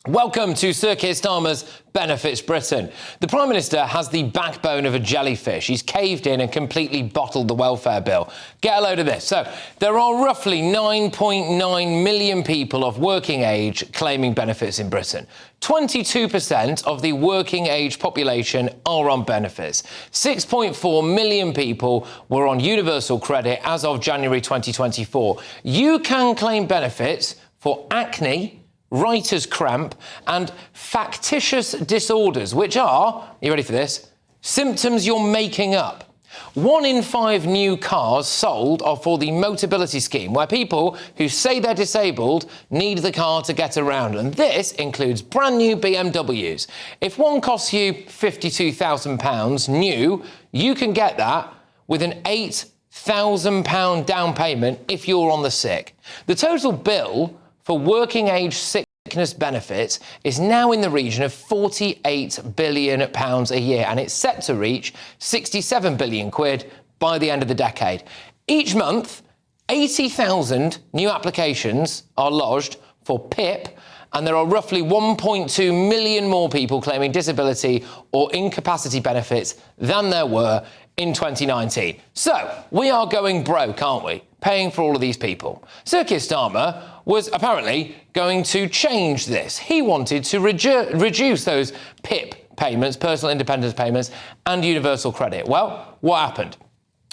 Welcome to Sir Keir Starmer's Benefits Britain. The Prime Minister has the backbone of a jellyfish. He's caved in and completely bottled the welfare bill. Get a load of this. So, there are roughly 9.9 million people of working age claiming benefits in Britain. 22% of the working age population are on benefits. 6.4 million people were on universal credit as of January 2024. You can claim benefits for acne, writer's cramp and factitious disorders, which are, you ready for this, symptoms you're making up. 1 in 5 new cars sold are for the Motability Scheme, where people who say they're disabled need the car to get around. And this includes brand new BMWs. If one costs you £52,000 new, you can get that with an £8,000 down payment if you're on the sick. The total bill for working age sickness benefits is now in the region of £48 billion a year, and it's set to reach 67 billion quid by the end of the decade. Each month, 80,000 new applications are lodged for PIP, and there are roughly 1.2 million more people claiming disability or incapacity benefits than there were in 2019. So, we are going broke, aren't we? Paying for all of these people. Sir Keir Starmer was apparently going to change this. He wanted to reduce those PIP payments, personal independence payments, and universal credit. Well, what happened?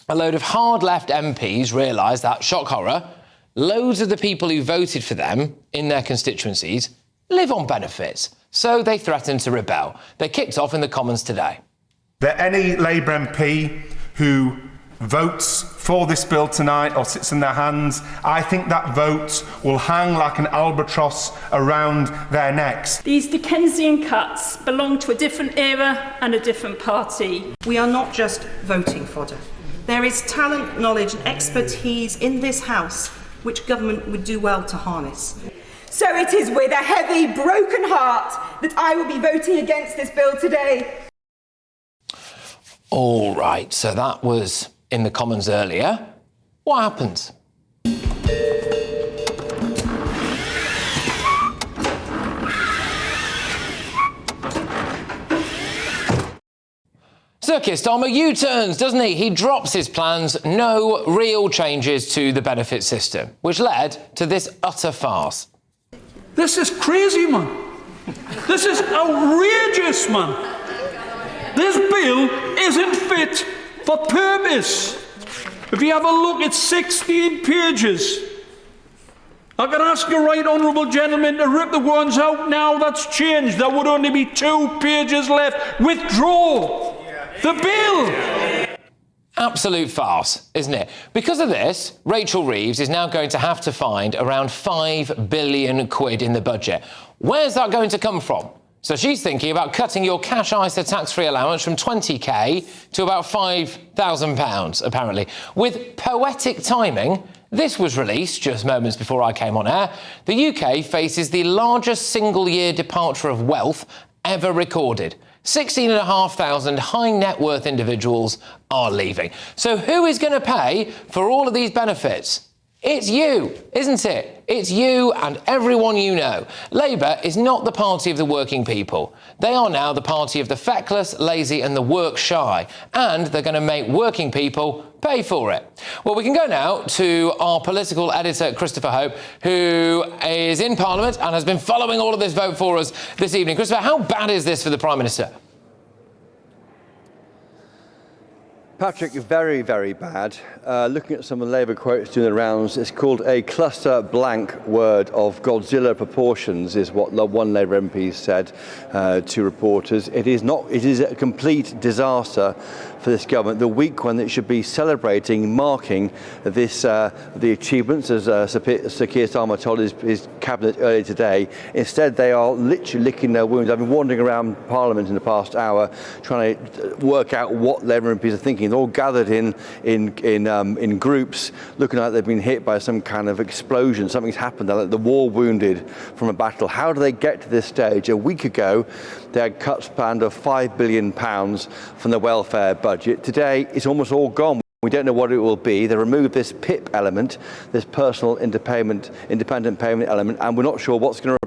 A load of hard-left MPs realised that, shock horror, loads of the people who voted for them in their constituencies live on benefits. So they threatened to rebel. They kicked off in the Commons today. That any Labour MP who votes for this bill tonight or sits in their hands, I think that vote will hang like an albatross around their necks. These Dickensian cuts belong to a different era and a different party. We are not just voting fodder. There is talent, knowledge and expertise in this House which government would do well to harness. So it is with a heavy, broken heart that I will be voting against this bill today. All right, so that was in the Commons earlier. What happens? Sir Keir Starmer U-turns, doesn't he? He drops his plans, no real changes to the benefit system, which led to this utter farce. This is crazy, man. This is outrageous, man. This bill isn't fit for purpose. If you have a look, it's 16 pages. I can ask you, right honourable gentlemen, to rip the ones out now. That's changed. There would only be 2 pages left. Withdraw the bill. Absolute farce, isn't it? Because of this, Rachel Reeves is now going to have to find around 5 billion quid in the budget. Where's that going to come from? So she's thinking about cutting your cash ISA tax-free allowance from 20k to about £5,000, apparently. With poetic timing, this was released just moments before I came on air. The UK faces the largest single-year departure of wealth ever recorded. 16,500 high net worth individuals are leaving. So who is going to pay for all of these benefits? It's you, isn't it? It's you and everyone you know. Labour is not the party of the working people. They are now the party of the feckless, lazy and the workshy. And they're going to make working people pay for it. Well, we can go now to our political editor, Christopher Hope, who is in Parliament and has been following all of this vote for us this evening. Christopher, how bad is this for the Prime Minister? Patrick, very, very bad. Looking at some of the Labour quotes doing the rounds, it's called a cluster blank word of Godzilla proportions, is what one Labour MP said to reporters. It is a complete disaster for this government. The week when it should be celebrating, marking this, the achievements, as Sir Keir Starmer told his cabinet earlier today. Instead, they are literally licking their wounds. I've been wandering around Parliament in the past hour trying to work out what Labour MPs are thinking. They're all gathered in groups, looking like they've been hit by some kind of explosion. Something's happened. They're like the war wounded from a battle. How do they get to this stage? A week ago, they had cuts planned of £5 billion from the welfare budget. Today, it's almost all gone. We don't know what it will be. They removed this PIP element, this personal independent payment element, and we're not sure what's going to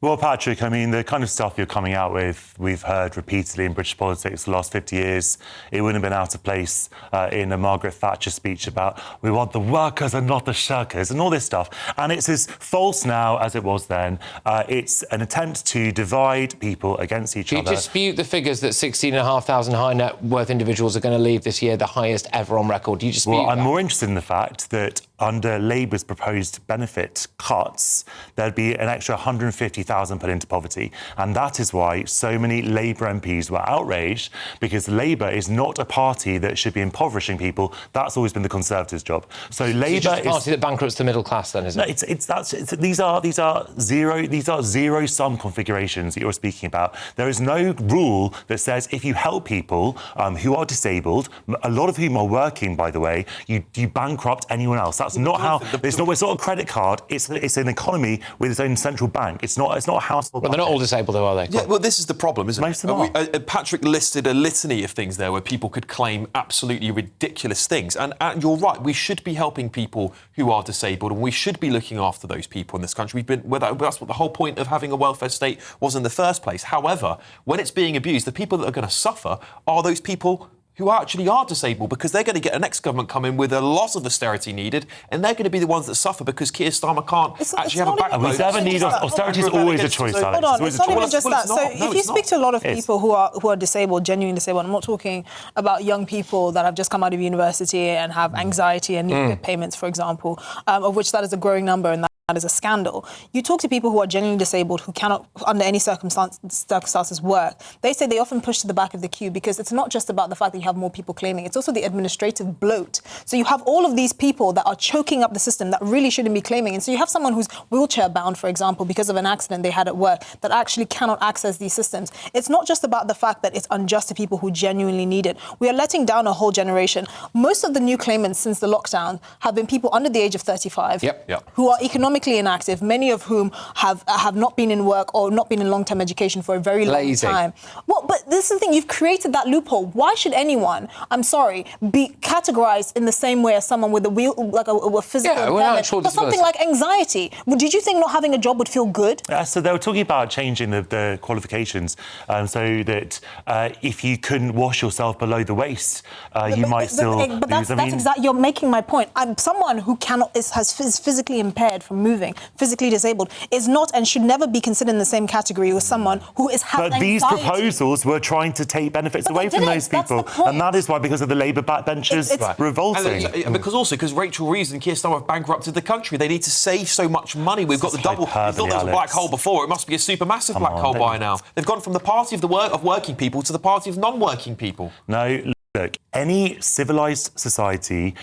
Well, Patrick, I mean, the kind of stuff you're coming out with, we've heard repeatedly in British politics the last 50 years. It wouldn't have been out of place in a Margaret Thatcher speech about we want the workers and not the shirkers and all this stuff. And it's as false now as it was then. It's an attempt to divide people against each other. Do you dispute the figures that 16,500 high net worth individuals are going to leave this year, the highest ever on record? Do you dispute Well, I'm that? more interested in the fact that under Labour's proposed benefit cuts, there'd be an extra 150,000 put into poverty. And that is why so many Labour MPs were outraged, because Labour is not a party that should be impoverishing people. That's always been the Conservatives' job. So Labour is just a party that bankrupts the middle class, then, isn't it? These are zero-sum configurations that you're speaking about. There is no rule that says if you help people who are disabled, a lot of whom are working, by the way, you bankrupt anyone else. That's not how. It's not a credit card. It's an economy with its own central bank. It's not a household. But they're not all disabled, though, are they? Yeah, well, this is the problem, isn't Most it? of them are. Patrick listed a litany of things there where people could claim absolutely ridiculous things. And you're right, we should be helping people who are disabled, and we should be looking after those people in this country. That's what the whole point of having a welfare state was in the first place. However, when it's being abused, the people that are going to suffer are those people who actually are disabled, because they're going to get a next government come in with a lot of austerity needed, and they're going to be the ones that suffer because Keir Starmer can't actually have a backbone. We never need austerity. Is always a choice, Alex. Hold on, it's not even just that. So if you speak to a lot of It's- people who are disabled, genuinely disabled, I'm not talking about young people that have just come out of university and have anxiety and need payments, for example, of which that is a growing number, and that is a scandal. You talk to people who are genuinely disabled, who cannot, under any circumstances, work. They say they often push to the back of the queue because it's not just about the fact that you have more people claiming, it's also the administrative bloat. So you have all of these people that are choking up the system that really shouldn't be claiming. And so you have someone who's wheelchair bound, for example, because of an accident they had at work, that actually cannot access these systems. It's not just about the fact that it's unjust to people who genuinely need it. We are letting down a whole generation. Most of the new claimants since the lockdown have been people under the age of 35 who are economically inactive, many of whom have not been in work or not been in long-term education for a very long time. Well, but this is the thing, you've created that loophole. Why should anyone, I'm sorry, be categorised in the same way as someone with a physical impairment for something like anxiety? Did you think not having a job would feel good? So they were talking about changing the qualifications so that if you couldn't wash yourself below the waist, you might still lose. That's exactly, you're making my point. I'm someone who is physically impaired from moving, physically disabled, is not and should never be considered in the same category with someone who has But anxiety. these proposals were trying to take benefits away from those people. And that is why, because of the Labour backbenchers, revolting. And because Rachel Reeves and Keir Starmer have bankrupted the country. They need to save so much money. We've got the double. We thought there was a black hole before. It must be a supermassive black hole by now. They've gone from the party of working people to the party of non-working people. No. Look, any civilised society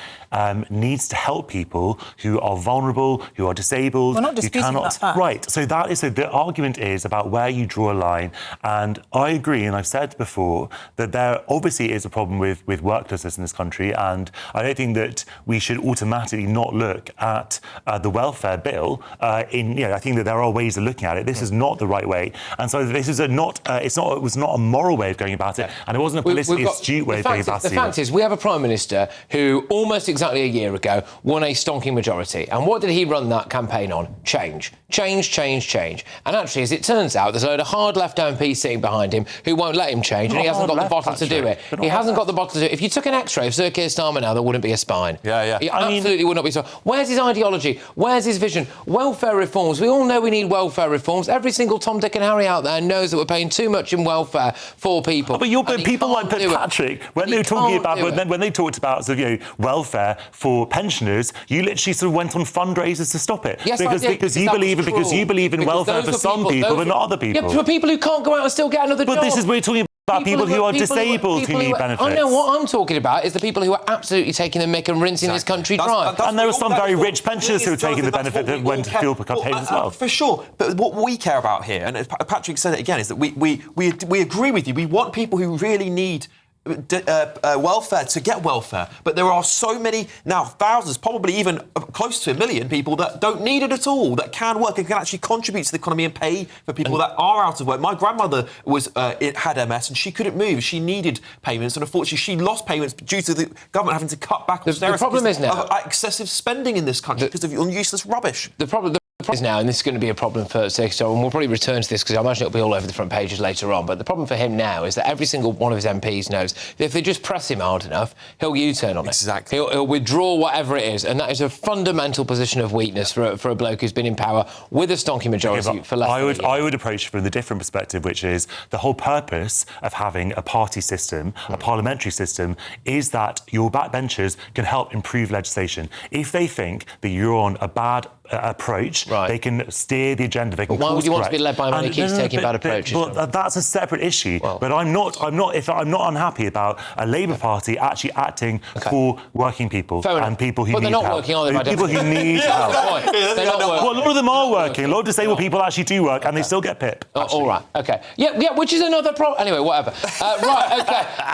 needs to help people who are vulnerable, who are disabled, We're not who disputing cannot. that fact. Right. So the argument is about where you draw a line, and I agree. And I've said before that there obviously is a problem with worklessness in this country, and I don't think that we should automatically not look at the welfare bill. I think that there are ways of looking at it. This is not the right way, and so this is it was not a moral way of going about it, and it wasn't a politically astute way of going about it. The fact is, we have a Prime Minister who almost exactly a year ago won a stonking majority. And what did he run that campaign on? Change. Change, change, change. And actually, as it turns out, there's a load of hard left MPs sitting behind him who won't let him change, and he hasn't got the bottle to do it. He hasn't got the bottle to do it. If you took an X-ray of Sir Keir Starmer now, there wouldn't be a spine. He absolutely would not be so. Where's his ideology? Where's his vision? Welfare reforms. We all know we need welfare reforms. Every single Tom, Dick and Harry out there knows that we're paying too much in welfare for people. But people like Patrick, when they were talking about when they talked about welfare for pensioners, you literally sort of went on fundraisers to stop it. Yes, because you believe in welfare for some people, but not other people. Yeah, for people who can't go out and still get another job. But this is we're talking about people who are disabled who need benefits. I know what I'm talking about is the people who are absolutely taking the mick and rinsing this country dry. And there are some very rich pensioners who are taking the benefit that went to fuel campaigns as well. For sure. But what we care about here, and Patrick said it again, is that we agree with you. We want people who really need welfare to get welfare, but there are so many now, thousands, probably even close to 1 million people that don't need it at all, that can work and can actually contribute to the economy and pay for people that are out of work. My grandmother had MS and she couldn't move. She needed payments, and unfortunately she lost payments due to the government having to cut back on the problem is now excessive spending in this country because of useless rubbish. The problem is now, and this is going to be a problem for Keir Starmer, and we'll probably return to this because I imagine it'll be all over the front pages later on, but the problem for him now is that every single one of his MPs knows that if they just press him hard enough, he'll U-turn on it. Exactly. He'll withdraw whatever it is, and that is a fundamental position of weakness for a bloke who's been in power with a stonky majority for less than a year. I would approach it from the different perspective, which is the whole purpose of having a party system, a parliamentary system, is that your backbenchers can help improve legislation. If they think that you're on a bad approach, they can steer the agenda. They can. But why would you want to be correct. led by a man who keeps taking bad approaches? But that's a separate issue. Well, but I'm not unhappy about a Labour Party actually acting for working people and people who need help. But they're not working, are they? People who need help. They're not working. Well, a lot of them are working. A lot of disabled people actually do work, and they still get PIP. All right. Okay. Yeah. Which is another problem. Anyway, whatever. Right. Okay.